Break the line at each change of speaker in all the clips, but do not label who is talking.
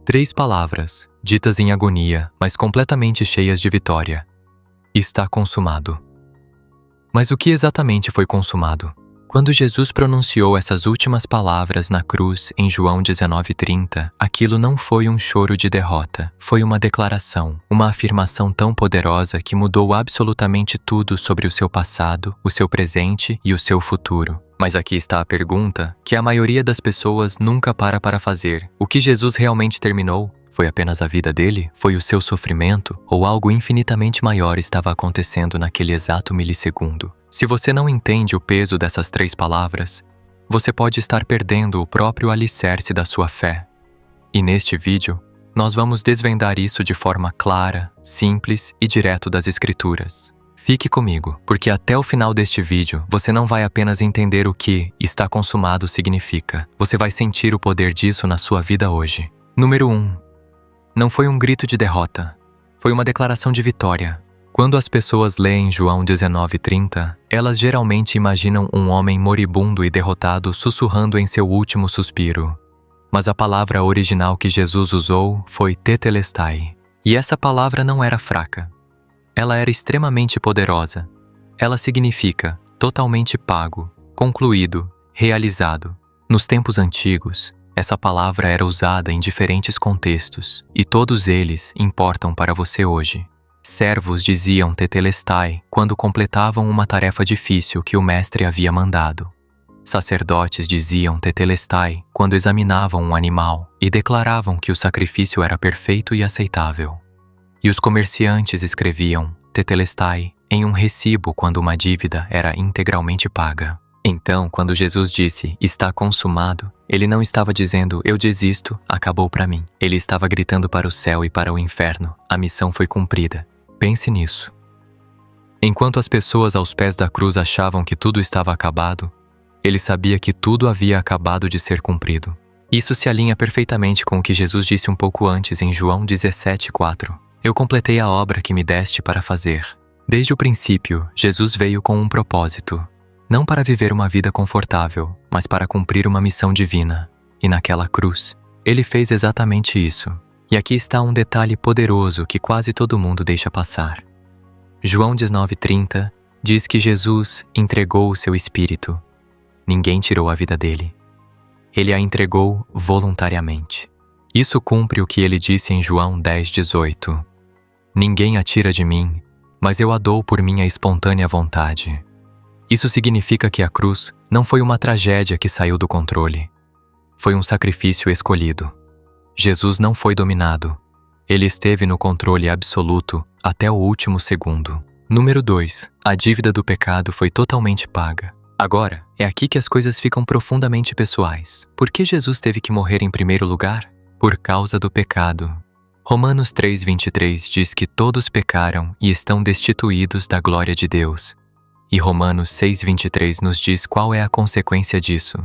3 palavras, ditas em agonia, mas completamente cheias de vitória. Está consumado. Mas o que exatamente foi consumado? Quando Jesus pronunciou essas últimas palavras na cruz em João 19:30, aquilo não foi um choro de derrota, foi uma declaração, uma afirmação tão poderosa que mudou absolutamente tudo sobre o seu passado, o seu presente e o seu futuro. Mas aqui está a pergunta que a maioria das pessoas nunca para fazer. O que Jesus realmente terminou? Foi apenas a vida dele? Foi o seu sofrimento? Ou algo infinitamente maior estava acontecendo naquele exato milissegundo? Se você não entende o peso dessas 3 palavras, você pode estar perdendo o próprio alicerce da sua fé. E neste vídeo, nós vamos desvendar isso de forma clara, simples e direto das Escrituras. Fique comigo, porque até o final deste vídeo, você não vai apenas entender o que está consumado significa. Você vai sentir o poder disso na sua vida hoje. Número 1. Não foi um grito de derrota. Foi uma declaração de vitória. Quando as pessoas leem João 19:30, elas geralmente imaginam um homem moribundo e derrotado sussurrando em seu último suspiro. Mas a palavra original que Jesus usou foi tetelestai. E essa palavra não era fraca. Ela era extremamente poderosa. Ela significa totalmente pago, concluído, realizado. Nos tempos antigos, essa palavra era usada em diferentes contextos, e todos eles importam para você hoje. Servos diziam tetelestai quando completavam uma tarefa difícil que o mestre havia mandado. Sacerdotes diziam tetelestai quando examinavam um animal e declaravam que o sacrifício era perfeito e aceitável. E os comerciantes escreviam tetelestai em um recibo quando uma dívida era integralmente paga. Então, quando Jesus disse, está consumado, ele não estava dizendo, eu desisto, acabou para mim. Ele estava gritando para o céu e para o inferno, a missão foi cumprida. Pense nisso. Enquanto as pessoas aos pés da cruz achavam que tudo estava acabado, ele sabia que tudo havia acabado de ser cumprido. Isso se alinha perfeitamente com o que Jesus disse um pouco antes em João 17:4. Eu completei a obra que me deste para fazer. Desde o princípio, Jesus veio com um propósito. Não para viver uma vida confortável, mas para cumprir uma missão divina. E naquela cruz, ele fez exatamente isso. E aqui está um detalhe poderoso que quase todo mundo deixa passar. João 19:30 diz que Jesus entregou o seu espírito. Ninguém tirou a vida dele. Ele a entregou voluntariamente. Isso cumpre o que ele disse em João 10:18. Ninguém a tira de mim, mas eu a dou por minha espontânea vontade. Isso significa que a cruz não foi uma tragédia que saiu do controle. Foi um sacrifício escolhido. Jesus não foi dominado. Ele esteve no controle absoluto até o último segundo. Número 2. A dívida do pecado foi totalmente paga. Agora, é aqui que as coisas ficam profundamente pessoais. Por que Jesus teve que morrer em primeiro lugar? Por causa do pecado. Romanos 3:23 diz que todos pecaram e estão destituídos da glória de Deus. E Romanos 6:23 nos diz qual é a consequência disso.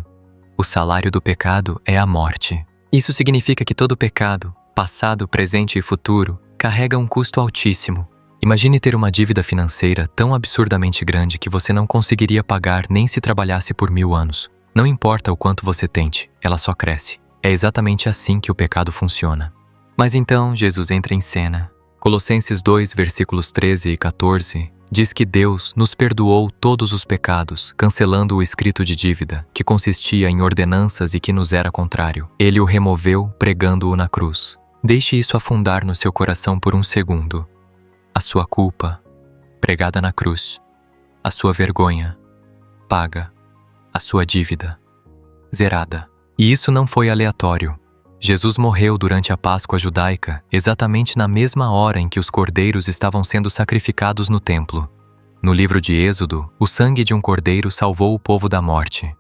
O salário do pecado é a morte. Isso significa que todo pecado, passado, presente e futuro, carrega um custo altíssimo. Imagine ter uma dívida financeira tão absurdamente grande que você não conseguiria pagar nem se trabalhasse por 1000 anos. Não importa o quanto você tente, ela só cresce. É exatamente assim que o pecado funciona. Mas então Jesus entra em cena. Colossenses 2, versículos 13 e 14, diz que Deus nos perdoou todos os pecados, cancelando o escrito de dívida, que consistia em ordenanças e que nos era contrário. Ele o removeu, pregando-o na cruz. Deixe isso afundar no seu coração por um segundo. A sua culpa, pregada na cruz. A sua vergonha, paga. A sua dívida, zerada. E isso não foi aleatório. Jesus morreu durante a Páscoa judaica, exatamente na mesma hora em que os cordeiros estavam sendo sacrificados no templo. No livro de Êxodo, o sangue de um cordeiro salvou o povo da morte.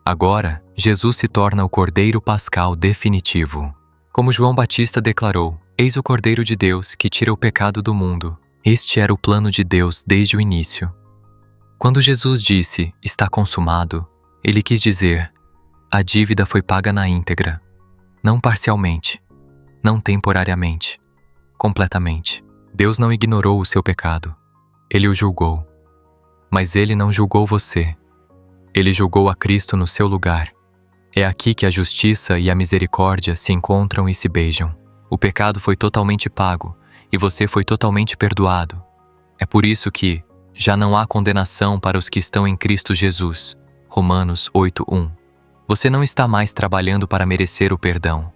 Agora, Jesus se torna o cordeiro pascal definitivo. Como João Batista declarou, eis o Cordeiro de Deus que tira o pecado do mundo. Este era o plano de Deus desde o início. Quando Jesus disse, está consumado, ele quis dizer, a dívida foi paga na íntegra. Não parcialmente, não temporariamente, completamente. Deus não ignorou o seu pecado. Ele o julgou. Mas ele não julgou você. Ele julgou a Cristo no seu lugar. É aqui que a justiça e a misericórdia se encontram e se beijam. O pecado foi totalmente pago e você foi totalmente perdoado. É por isso que já não há condenação para os que estão em Cristo Jesus. Romanos 8:1. Você não está mais trabalhando para merecer o perdão.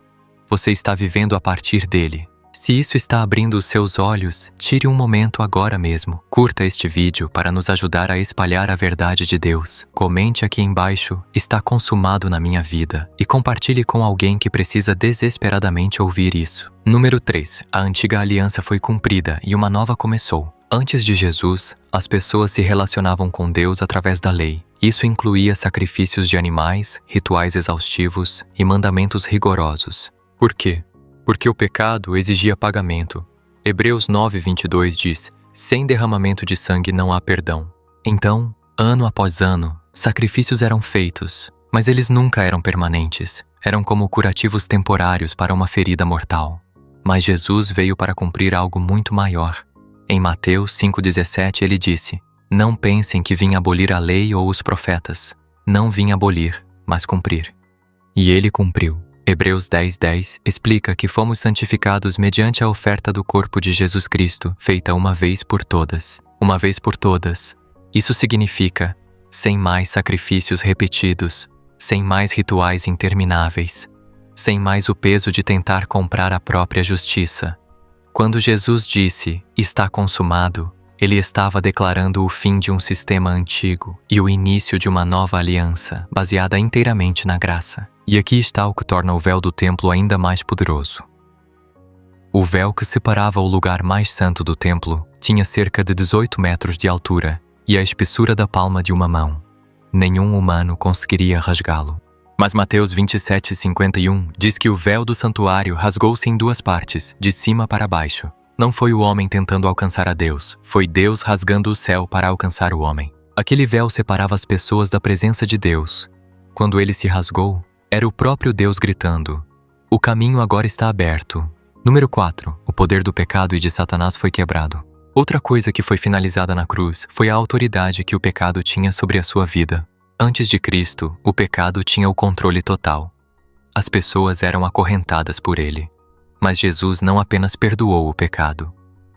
Você está vivendo a partir dele. Se isso está abrindo os seus olhos, tire um momento agora mesmo. Curta este vídeo para nos ajudar a espalhar a verdade de Deus. Comente aqui embaixo, está consumado na minha vida, e compartilhe com alguém que precisa desesperadamente ouvir isso. Número 3. A antiga aliança foi cumprida e uma nova começou. Antes de Jesus, as pessoas se relacionavam com Deus através da lei. Isso incluía sacrifícios de animais, rituais exaustivos e mandamentos rigorosos. Por quê? Porque o pecado exigia pagamento. Hebreus 9:22 diz: sem derramamento de sangue não há perdão. Então, ano após ano, sacrifícios eram feitos, mas eles nunca eram permanentes. Eram como curativos temporários para uma ferida mortal. Mas Jesus veio para cumprir algo muito maior. Em Mateus 5:17 ele disse: não pensem que vim abolir a lei ou os profetas. Não vim abolir, mas cumprir. E ele cumpriu. Hebreus 10:10 explica que fomos santificados mediante a oferta do corpo de Jesus Cristo, feita uma vez por todas. Uma vez por todas. Isso significa, sem mais sacrifícios repetidos, sem mais rituais intermináveis, sem mais o peso de tentar comprar a própria justiça. Quando Jesus disse, está consumado, ele estava declarando o fim de um sistema antigo e o início de uma nova aliança, baseada inteiramente na graça. E aqui está o que torna o véu do templo ainda mais poderoso. O véu que separava o lugar mais santo do templo tinha cerca de 18 metros de altura e a espessura da palma de uma mão. Nenhum humano conseguiria rasgá-lo. Mas Mateus 27:51 diz que o véu do santuário rasgou-se em duas partes, de cima para baixo. Não foi o homem tentando alcançar a Deus, foi Deus rasgando o céu para alcançar o homem. Aquele véu separava as pessoas da presença de Deus. Quando ele se rasgou, era o próprio Deus gritando: o caminho agora está aberto. Número 4. O poder do pecado e de Satanás foi quebrado. Outra coisa que foi finalizada na cruz foi a autoridade que o pecado tinha sobre a sua vida. Antes de Cristo, o pecado tinha o controle total. As pessoas eram acorrentadas por ele. Mas Jesus não apenas perdoou o pecado.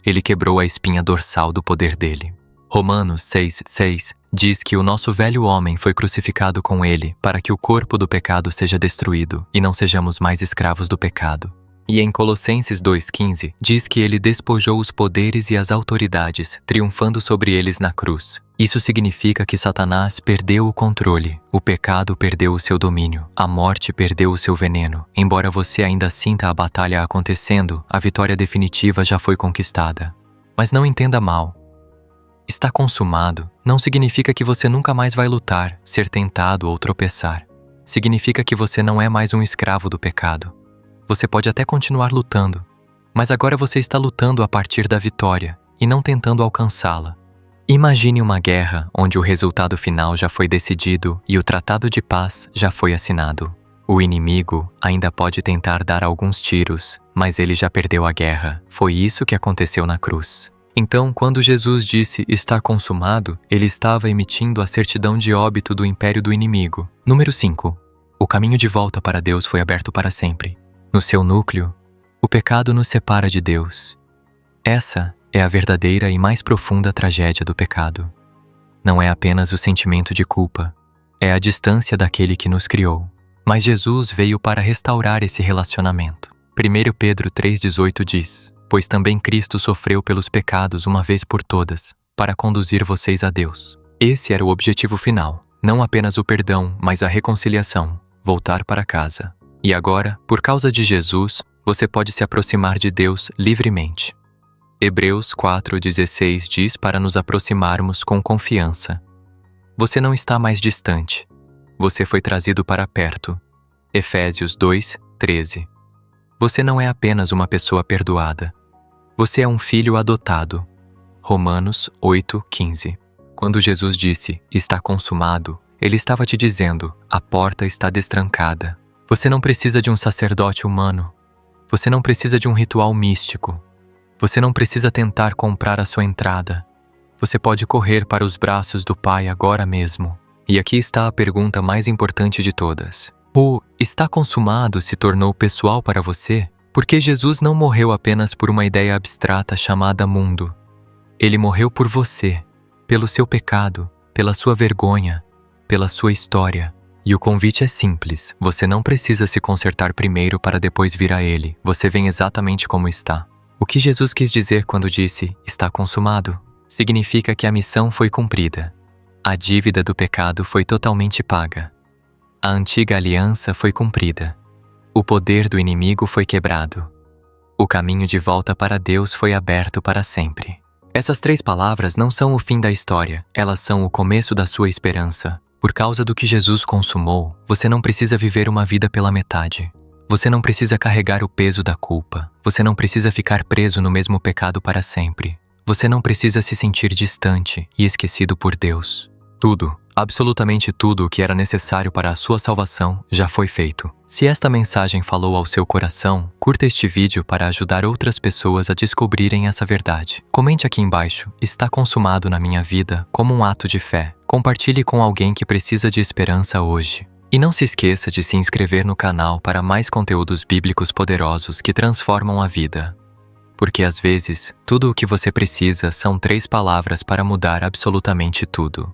Ele quebrou a espinha dorsal do poder dele. Romanos 6:6 diz que o nosso velho homem foi crucificado com ele para que o corpo do pecado seja destruído e não sejamos mais escravos do pecado. E em Colossenses 2:15 diz que ele despojou os poderes e as autoridades, triunfando sobre eles na cruz. Isso significa que Satanás perdeu o controle, o pecado perdeu o seu domínio, a morte perdeu o seu veneno. Embora você ainda sinta a batalha acontecendo, a vitória definitiva já foi conquistada. Mas não entenda mal. Está consumado não significa que você nunca mais vai lutar, ser tentado ou tropeçar. Significa que você não é mais um escravo do pecado. Você pode até continuar lutando, mas agora você está lutando a partir da vitória e não tentando alcançá-la. Imagine uma guerra onde o resultado final já foi decidido e o tratado de paz já foi assinado. O inimigo ainda pode tentar dar alguns tiros, mas ele já perdeu a guerra. Foi isso que aconteceu na cruz. Então, quando Jesus disse está consumado, ele estava emitindo a certidão de óbito do império do inimigo. Número 5. O caminho de volta para Deus foi aberto para sempre. No seu núcleo, o pecado nos separa de Deus. Essa é a verdadeira e mais profunda tragédia do pecado. Não é apenas o sentimento de culpa, é a distância daquele que nos criou. Mas Jesus veio para restaurar esse relacionamento. 1 Pedro 3,18 diz: pois também Cristo sofreu pelos pecados uma vez por todas, para conduzir vocês a Deus. Esse era o objetivo final, não apenas o perdão, mas a reconciliação, voltar para casa. E agora, por causa de Jesus, você pode se aproximar de Deus livremente. Hebreus 4,16 diz para nos aproximarmos com confiança. Você não está mais distante. Você foi trazido para perto. Efésios 2:13. Você não é apenas uma pessoa perdoada. Você é um filho adotado. Romanos 8:15. Quando Jesus disse, está consumado, ele estava te dizendo, a porta está destrancada. Você não precisa de um sacerdote humano. Você não precisa de um ritual místico. Você não precisa tentar comprar a sua entrada. Você pode correr para os braços do Pai agora mesmo. E aqui está a pergunta mais importante de todas. O está consumado se tornou pessoal para você? Porque Jesus não morreu apenas por uma ideia abstrata chamada mundo. Ele morreu por você, pelo seu pecado, pela sua vergonha, pela sua história. E o convite é simples, você não precisa se consertar primeiro para depois vir a Ele, você vem exatamente como está. O que Jesus quis dizer quando disse, está consumado, significa que a missão foi cumprida. A dívida do pecado foi totalmente paga. A antiga aliança foi cumprida. O poder do inimigo foi quebrado. O caminho de volta para Deus foi aberto para sempre. Essas 3 palavras não são o fim da história, elas são o começo da sua esperança. Por causa do que Jesus consumou, você não precisa viver uma vida pela metade. Você não precisa carregar o peso da culpa. Você não precisa ficar preso no mesmo pecado para sempre. Você não precisa se sentir distante e esquecido por Deus. Tudo, absolutamente tudo o que era necessário para a sua salvação já foi feito. Se esta mensagem falou ao seu coração, curta este vídeo para ajudar outras pessoas a descobrirem essa verdade. Comente aqui embaixo, está consumado na minha vida, como um ato de fé. Compartilhe com alguém que precisa de esperança hoje. E não se esqueça de se inscrever no canal para mais conteúdos bíblicos poderosos que transformam a vida. Porque às vezes, tudo o que você precisa são 3 palavras para mudar absolutamente tudo.